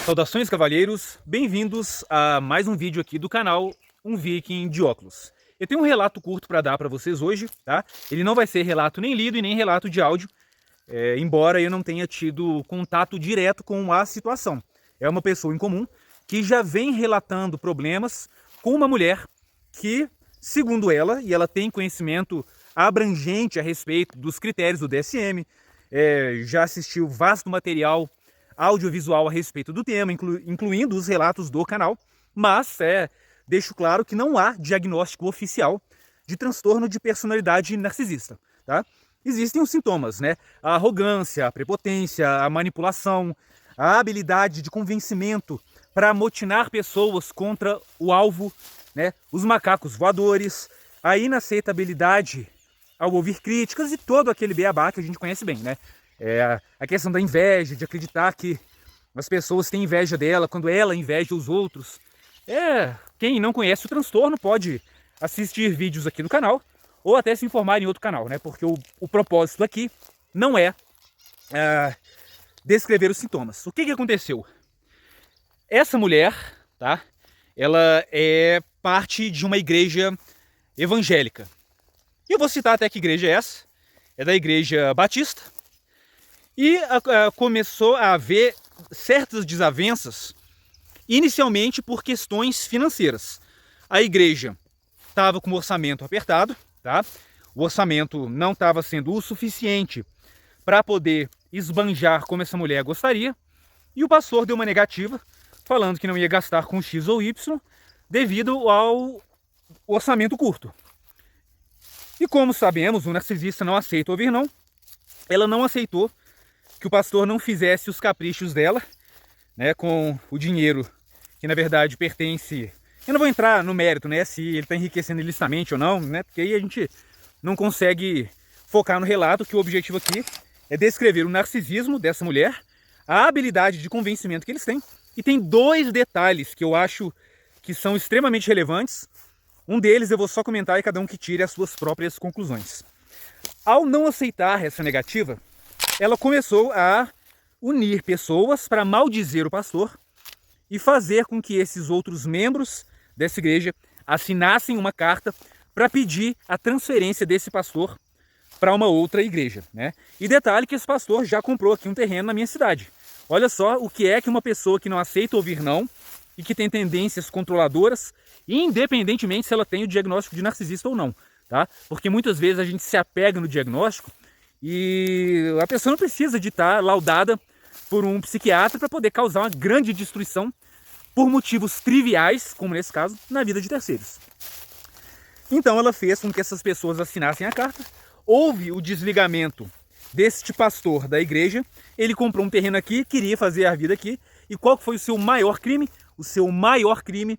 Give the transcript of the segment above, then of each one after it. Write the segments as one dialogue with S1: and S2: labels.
S1: Saudações, cavalheiros, bem-vindos a mais um vídeo aqui do canal Um Viking de Óculos. Eu tenho um relato curto para dar para vocês hoje, tá? Ele não vai ser relato nem lido e nem relato de áudio, embora eu não tenha tido contato direto com a situação. É uma pessoa em comum que já vem relatando problemas com uma mulher que, segundo ela, e ela tem conhecimento abrangente a respeito dos critérios do DSM, já assistiu vasto material audiovisual a respeito do tema, incluindo os relatos do canal, mas deixo claro que não há diagnóstico oficial de transtorno de personalidade narcisista, tá? Existem os sintomas, né? A arrogância, a prepotência, a manipulação, a habilidade de convencimento para amotinar pessoas contra o alvo, né? Os macacos voadores, a inaceitabilidade ao ouvir críticas e todo aquele beabá que a gente conhece bem, né? A questão da inveja, de acreditar que as pessoas têm inveja dela quando ela inveja os outros. Quem não conhece o transtorno pode assistir vídeos aqui no canal ou até se informar em outro canal, né? Porque o propósito aqui não é descrever os sintomas. O que aconteceu? Essa mulher, tá? Ela é parte de uma igreja evangélica. E eu vou citar até que igreja é essa. É da Igreja Batista. E começou a haver certas desavenças, inicialmente por questões financeiras. A igreja estava com o orçamento apertado, tá? O orçamento não estava sendo o suficiente para poder esbanjar como essa mulher gostaria, e o pastor deu uma negativa, falando que não ia gastar com X ou Y, devido ao orçamento curto. E como sabemos, o narcisista não aceita ouvir não, ela não aceitou que o pastor não fizesse os caprichos dela, né, com o dinheiro que na verdade pertence. Eu não vou entrar no mérito, né, se ele está enriquecendo ilicitamente ou não, né, porque aí a gente não consegue focar no relato, que o objetivo aqui é descrever o narcisismo dessa mulher, a habilidade de convencimento que eles têm, e tem dois detalhes que eu acho que são extremamente relevantes. Um deles eu vou só comentar e cada um que tire as suas próprias conclusões. Ao não aceitar essa negativa, ela começou a unir pessoas para maldizer o pastor e fazer com que esses outros membros dessa igreja assinassem uma carta para pedir a transferência desse pastor para uma outra igreja, né? E detalhe que esse pastor já comprou aqui um terreno na minha cidade. Olha só o que é que uma pessoa que não aceita ouvir não e que tem tendências controladoras, independentemente se ela tem o diagnóstico de narcisista ou não, tá? Porque muitas vezes a gente se apega no diagnóstico e a pessoa não precisa de estar laudada por um psiquiatra para poder causar uma grande destruição por motivos triviais, como nesse caso, na vida de terceiros. Então ela fez com que essas pessoas assinassem a carta, houve o desligamento deste pastor da igreja, ele comprou um terreno aqui, queria fazer a vida aqui, e qual foi o seu maior crime? O seu maior crime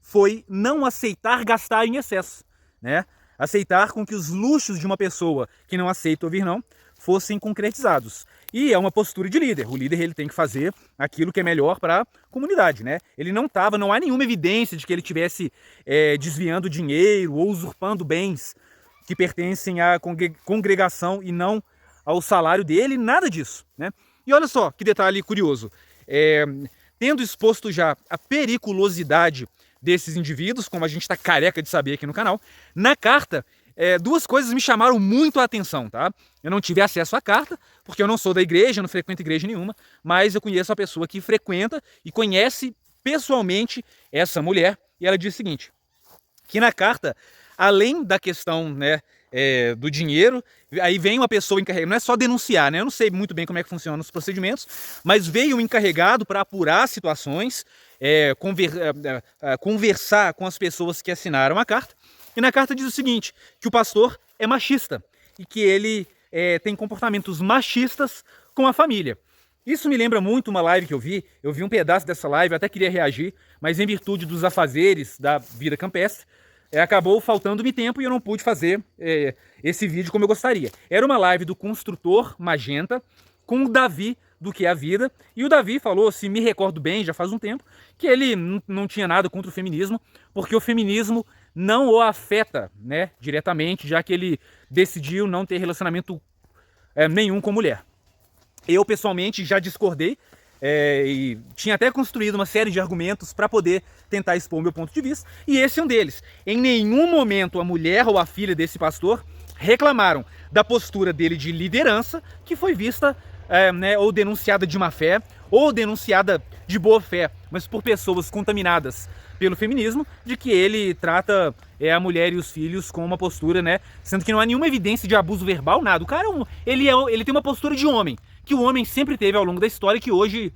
S1: foi não aceitar gastar em excesso, né? Aceitar com que os luxos de uma pessoa que não aceita ouvir não fossem concretizados. E é uma postura de líder. O líder ele tem que fazer aquilo que é melhor para a comunidade, né? Ele não há nenhuma evidência de que ele estivesse desviando dinheiro ou usurpando bens que pertencem à congregação e não ao salário dele, nada disso, né? E olha só que detalhe curioso. Tendo exposto já a periculosidade desses indivíduos, como a gente está careca de saber aqui no canal, na carta, duas coisas me chamaram muito a atenção, tá? Eu não tive acesso à carta, porque eu não sou da igreja, não frequento igreja nenhuma, mas eu conheço a pessoa que frequenta e conhece pessoalmente essa mulher, e ela diz o seguinte, que na carta, além da questão, né, do dinheiro, aí vem uma pessoa encarregada, não é só denunciar, né? Eu não sei muito bem como é que funcionam os procedimentos, mas veio um encarregado para apurar situações, conversar com as pessoas que assinaram a carta, e na carta diz o seguinte, que o pastor é machista, e que ele tem comportamentos machistas com a família. Isso me lembra muito uma live que eu vi um pedaço dessa live, eu até queria reagir, mas em virtude dos afazeres da vida campestre, acabou faltando-me tempo e eu não pude fazer esse vídeo como eu gostaria. Era uma live do construtor Magenta com o Davi do Que é a Vida, e o Davi falou, se me recordo bem, já faz um tempo, que ele não tinha nada contra o feminismo, porque o feminismo não o afeta, né, diretamente, já que ele decidiu não ter relacionamento nenhum com mulher. Eu, pessoalmente, já discordei e tinha até construído uma série de argumentos para poder tentar expor o meu ponto de vista, e esse é um deles. Em nenhum momento a mulher ou a filha desse pastor reclamaram da postura dele de liderança, que foi vista né, ou denunciada de má fé, ou denunciada de boa fé, mas por pessoas contaminadas pelo feminismo, de que ele trata a mulher e os filhos com uma postura, né, sendo que não há nenhuma evidência de abuso verbal, nada. O cara, ele tem uma postura de homem, que o homem sempre teve ao longo da história, que hoje,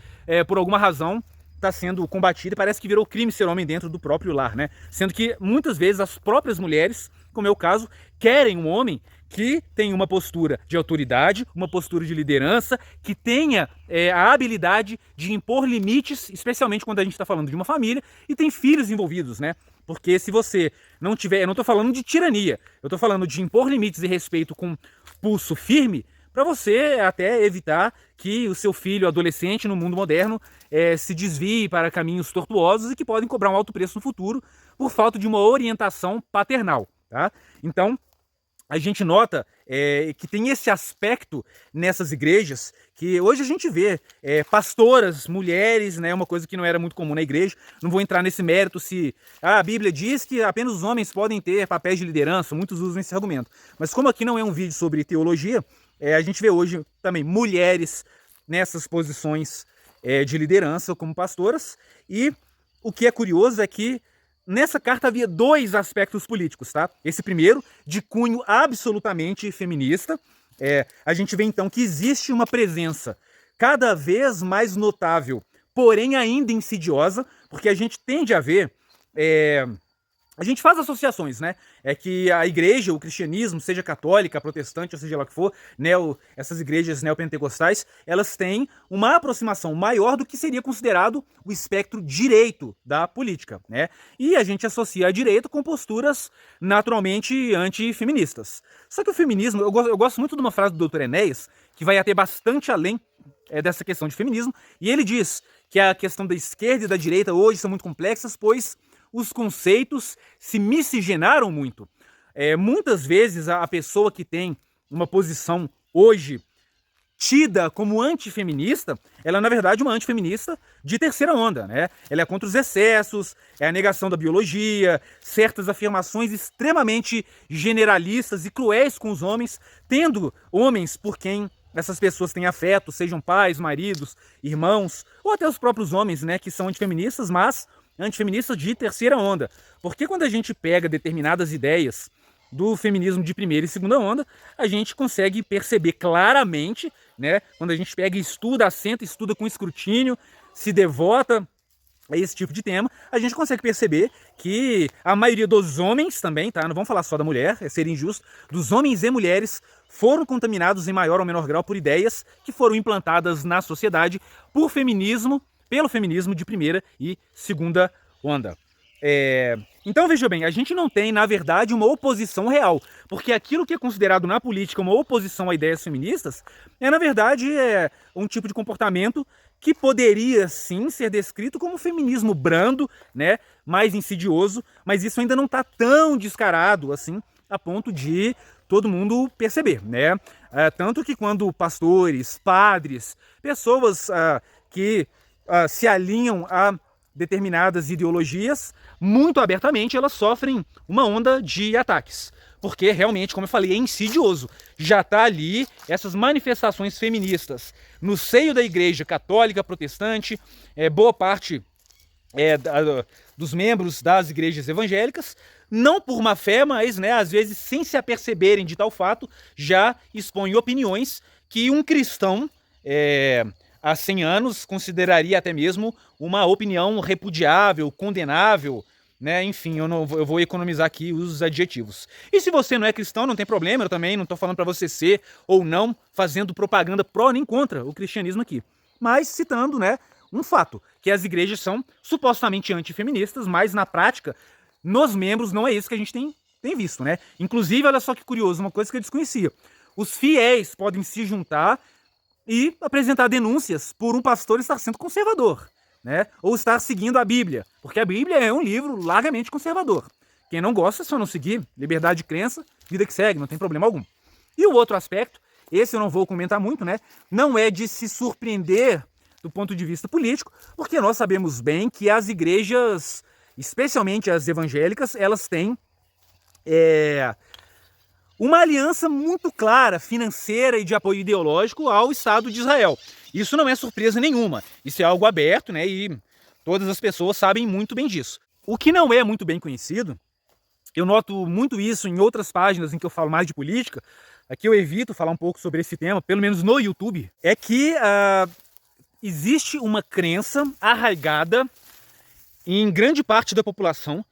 S1: por alguma razão, está sendo combatida e parece que virou crime ser homem dentro do próprio lar, né? Sendo que muitas vezes as próprias mulheres, como é o caso, querem um homem que tenha uma postura de autoridade, uma postura de liderança, que tenha a habilidade de impor limites, especialmente quando a gente está falando de uma família e tem filhos envolvidos, né? Porque se você não tiver, eu não estou falando de tirania, eu estou falando de impor limites e respeito com pulso firme, para você até evitar que o seu filho adolescente no mundo moderno se desvie para caminhos tortuosos e que podem cobrar um alto preço no futuro por falta de uma orientação paternal, tá? Então, a gente nota que tem esse aspecto nessas igrejas, que hoje a gente vê pastoras, mulheres, né, uma coisa que não era muito comum na igreja. Não vou entrar nesse mérito se a Bíblia diz que apenas os homens podem ter papéis de liderança, muitos usam esse argumento. Mas como aqui não é um vídeo sobre teologia, a gente vê hoje também mulheres nessas posições de liderança como pastoras, e o que é curioso é que nessa carta havia dois aspectos políticos, tá? Esse primeiro, de cunho absolutamente feminista. A gente vê então que existe uma presença cada vez mais notável, porém ainda insidiosa, porque a gente tende a ver... a gente faz associações, né? É que a igreja, o cristianismo, seja católica, protestante, ou seja lá o que for, essas igrejas neopentecostais, elas têm uma aproximação maior do que seria considerado o espectro direito da política, né? E a gente associa a direita com posturas naturalmente antifeministas. Só que o feminismo, eu gosto muito de uma frase do Dr. Enéas, que vai até bastante além dessa questão de feminismo, e ele diz que a questão da esquerda e da direita hoje são muito complexas, pois os conceitos se miscigenaram muito. Muitas vezes a pessoa que tem uma posição hoje tida como antifeminista, ela é na verdade uma antifeminista de terceira onda, né? Ela é contra os excessos, a negação da biologia, certas afirmações extremamente generalistas e cruéis com os homens, tendo homens por quem essas pessoas têm afeto, sejam pais, maridos, irmãos, ou até os próprios homens, né, que são antifeministas, mas antifeministas de terceira onda. Porque quando a gente pega determinadas ideias do feminismo de primeira e segunda onda, a gente consegue perceber claramente, né, quando a gente pega e estuda, assenta, estuda com escrutínio, se devota a esse tipo de tema, a gente consegue perceber que a maioria dos homens também, tá? Não vamos falar só da mulher, seria injusto, dos homens e mulheres foram contaminados em maior ou menor grau por ideias que foram implantadas na sociedade pelo feminismo de primeira e segunda onda. Então veja bem, a gente não tem, na verdade, uma oposição real, porque aquilo que é considerado na política uma oposição a ideias feministas na verdade, um tipo de comportamento que poderia sim ser descrito como feminismo brando, né, mais insidioso, mas isso ainda não está tão descarado assim, a ponto de todo mundo perceber, né? Tanto que quando pastores, padres, pessoas que se alinham a determinadas ideologias, muito abertamente elas sofrem uma onda de ataques. Porque realmente, como eu falei, é insidioso. Já está ali essas manifestações feministas no seio da igreja católica, protestante, boa parte dos membros das igrejas evangélicas, não por má fé, mas às vezes sem se aperceberem de tal fato, já expõem opiniões que um cristão há 100 anos consideraria até mesmo uma opinião repudiável, condenável, né? Enfim, eu vou economizar aqui os adjetivos. E se você não é cristão, não tem problema, eu também não estou falando para você ser ou não fazendo propaganda pró nem contra o cristianismo aqui. Mas citando, né, um fato, que as igrejas são supostamente antifeministas, mas na prática, nos membros não é isso que a gente tem visto, né? Inclusive, olha só que curioso, uma coisa que eu desconhecia. Os fiéis podem se juntar e apresentar denúncias por um pastor estar sendo conservador, né? Ou estar seguindo a Bíblia, porque a Bíblia é um livro largamente conservador. Quem não gosta é só não seguir, liberdade de crença, vida que segue, não tem problema algum. E o outro aspecto, esse eu não vou comentar muito, né? Não é de se surpreender do ponto de vista político, porque nós sabemos bem que as igrejas, especialmente as evangélicas, elas têm uma aliança muito clara, financeira e de apoio ideológico ao Estado de Israel. Isso não é surpresa nenhuma, isso é algo aberto, né, e todas as pessoas sabem muito bem disso. O que não é muito bem conhecido, eu noto muito isso em outras páginas em que eu falo mais de política, aqui eu evito falar um pouco sobre esse tema, pelo menos no YouTube, é que existe uma crença arraigada em grande parte da população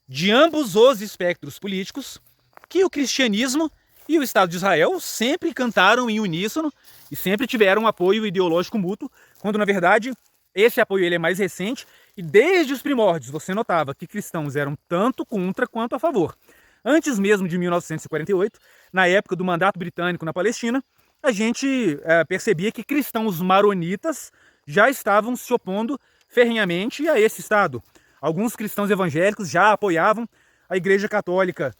S1: de ambos os espectros políticos que o cristianismo e o Estado de Israel sempre cantaram em uníssono e sempre tiveram um apoio ideológico mútuo, quando na verdade esse apoio ele é mais recente e desde os primórdios você notava que cristãos eram tanto contra quanto a favor. Antes mesmo de 1948, na época do mandato britânico na Palestina, a gente percebia que cristãos maronitas já estavam se opondo ferrenhamente a esse Estado. Alguns cristãos evangélicos já apoiavam a Igreja Católica.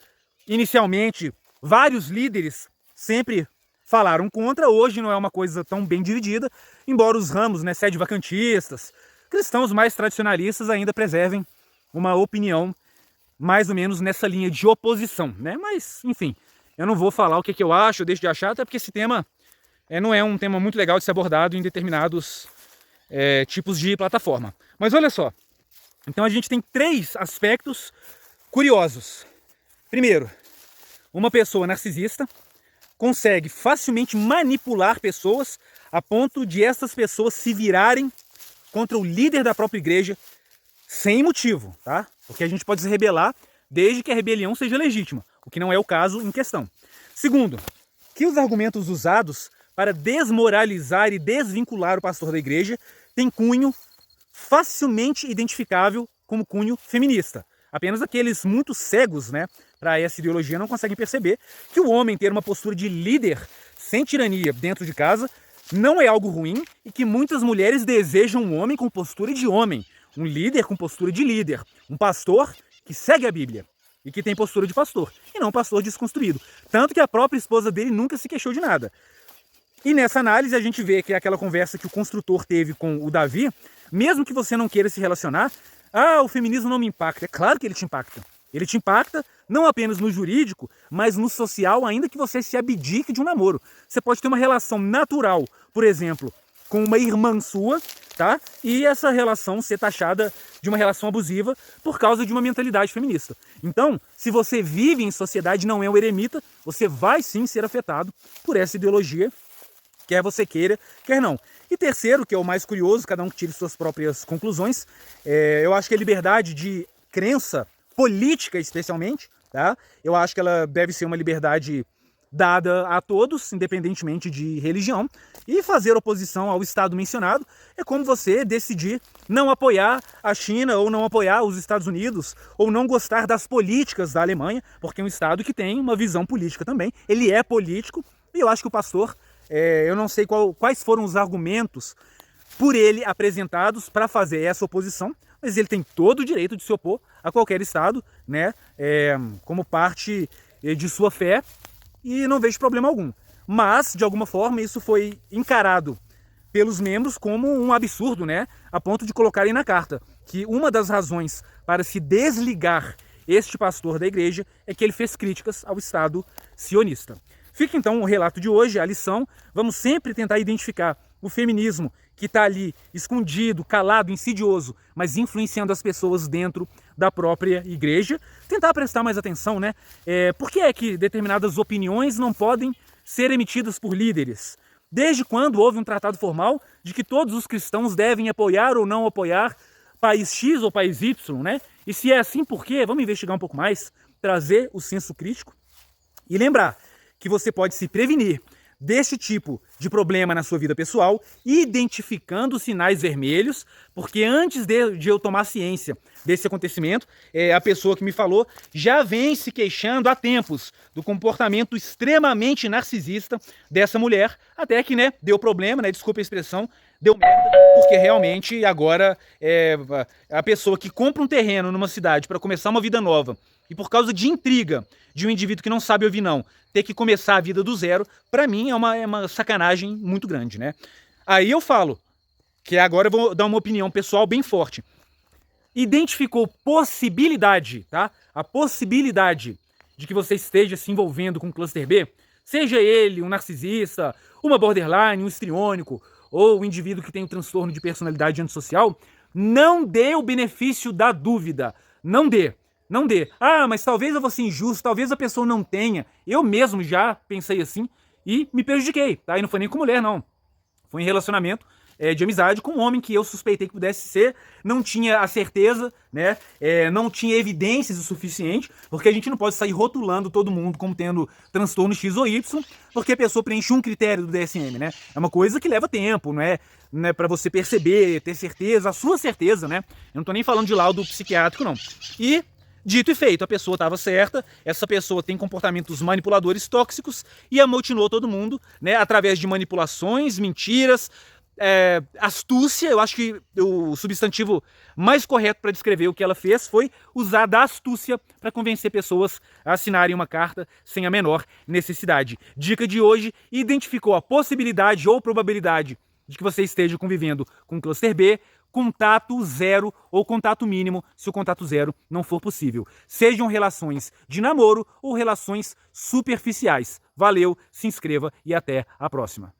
S1: Inicialmente, vários líderes sempre falaram contra, hoje não é uma coisa tão bem dividida, embora os ramos, né, sede-vacantistas, cristãos mais tradicionalistas ainda preservem uma opinião mais ou menos nessa linha de oposição, né? Mas, enfim, eu não vou falar o que eu acho, eu deixo de achar, até porque esse tema não é um tema muito legal de ser abordado em determinados tipos de plataforma. Mas olha só, então a gente tem 3 aspectos curiosos. Primeiro, uma pessoa narcisista consegue facilmente manipular pessoas a ponto de essas pessoas se virarem contra o líder da própria igreja sem motivo, tá? Porque a gente pode se rebelar desde que a rebelião seja legítima, o que não é o caso em questão. Segundo, que os argumentos usados para desmoralizar e desvincular o pastor da igreja têm cunho facilmente identificável como cunho feminista. Apenas aqueles muito cegos, né, para essa ideologia não conseguem perceber que o homem ter uma postura de líder sem tirania dentro de casa não é algo ruim e que muitas mulheres desejam um homem com postura de homem, um líder com postura de líder, um pastor que segue a Bíblia e que tem postura de pastor, e não um pastor desconstruído. Tanto que a própria esposa dele nunca se queixou de nada. E nessa análise a gente vê que aquela conversa que o construtor teve com o Davi, mesmo que você não queira se relacionar, o feminismo não me impacta. É claro que ele te impacta. Ele te impacta não apenas no jurídico, mas no social, ainda que você se abdique de um namoro. Você pode ter uma relação natural, por exemplo, com uma irmã sua, tá? E essa relação ser taxada de uma relação abusiva por causa de uma mentalidade feminista. Então, se você vive em sociedade, não é um eremita, você vai sim ser afetado por essa ideologia, quer você queira, quer não. E terceiro, que é o mais curioso, cada um que tire suas próprias conclusões, eu acho que a liberdade de crença, política especialmente, tá? Eu acho que ela deve ser uma liberdade dada a todos, independentemente de religião, e fazer oposição ao Estado mencionado é como você decidir não apoiar a China ou não apoiar os Estados Unidos ou não gostar das políticas da Alemanha, porque é um Estado que tem uma visão política também, ele é político, e eu acho que o pastor, eu não sei quais foram os argumentos por ele apresentados para fazer essa oposição, mas ele tem todo o direito de se opor a qualquer Estado, né, como parte de sua fé, e não vejo problema algum. Mas, de alguma forma, isso foi encarado pelos membros como um absurdo, né, a ponto de colocarem na carta que uma das razões para se desligar este pastor da igreja é que ele fez críticas ao Estado sionista. Fica então o relato de hoje, a lição. Vamos sempre tentar identificar o feminismo que está ali escondido, calado, insidioso, mas influenciando as pessoas dentro da própria igreja. Tentar prestar mais atenção, né? Por que é que determinadas opiniões não podem ser emitidas por líderes? Desde quando houve um tratado formal de que todos os cristãos devem apoiar ou não apoiar país X ou país Y, né? E se é assim, por quê? Vamos investigar um pouco mais, trazer o senso crítico e lembrar que você pode se prevenir deste tipo de problema na sua vida pessoal, identificando os sinais vermelhos, porque antes de eu tomar ciência desse acontecimento, a pessoa que me falou já vem se queixando há tempos do comportamento extremamente narcisista dessa mulher, até que, né, deu problema, né, desculpa a expressão, deu merda, porque realmente agora a pessoa que compra um terreno numa cidade para começar uma vida nova, e por causa de intriga de um indivíduo que não sabe ouvir não, ter que começar a vida do zero, para mim é uma sacanagem muito grande, né? Aí eu falo, que agora eu vou dar uma opinião pessoal bem forte. Identificou possibilidade, tá? A possibilidade de que você esteja se envolvendo com o cluster B, seja ele um narcisista, uma borderline, um histriônico, ou um indivíduo que tem um transtorno de personalidade antissocial, não dê o benefício da dúvida. Não dê. Não dê. Ah, mas talvez eu vou ser injusto, talvez a pessoa não tenha. Eu mesmo já pensei assim e me prejudiquei, tá? E não foi nem com mulher, não. Foi em relacionamento de amizade com um homem que eu suspeitei que pudesse ser, não tinha a certeza, né? Não tinha evidências o suficiente, porque a gente não pode sair rotulando todo mundo como tendo transtorno X ou Y, porque a pessoa preenche um critério do DSM, né? É uma coisa que leva tempo, não é para você perceber, ter certeza, a sua certeza, né? Eu não tô nem falando de laudo psiquiátrico, não. E dito e feito, a pessoa estava certa, essa pessoa tem comportamentos manipuladores tóxicos e amotinou todo mundo, né, através de manipulações, mentiras, astúcia. Eu acho que o substantivo mais correto para descrever o que ela fez foi usar da astúcia para convencer pessoas a assinarem uma carta sem a menor necessidade. Dica de hoje: identificou a possibilidade ou probabilidade de que você esteja convivendo com o cluster B, contato zero ou contato mínimo, se o contato zero não for possível. Sejam relações de namoro ou relações superficiais. Valeu, se inscreva e até a próxima.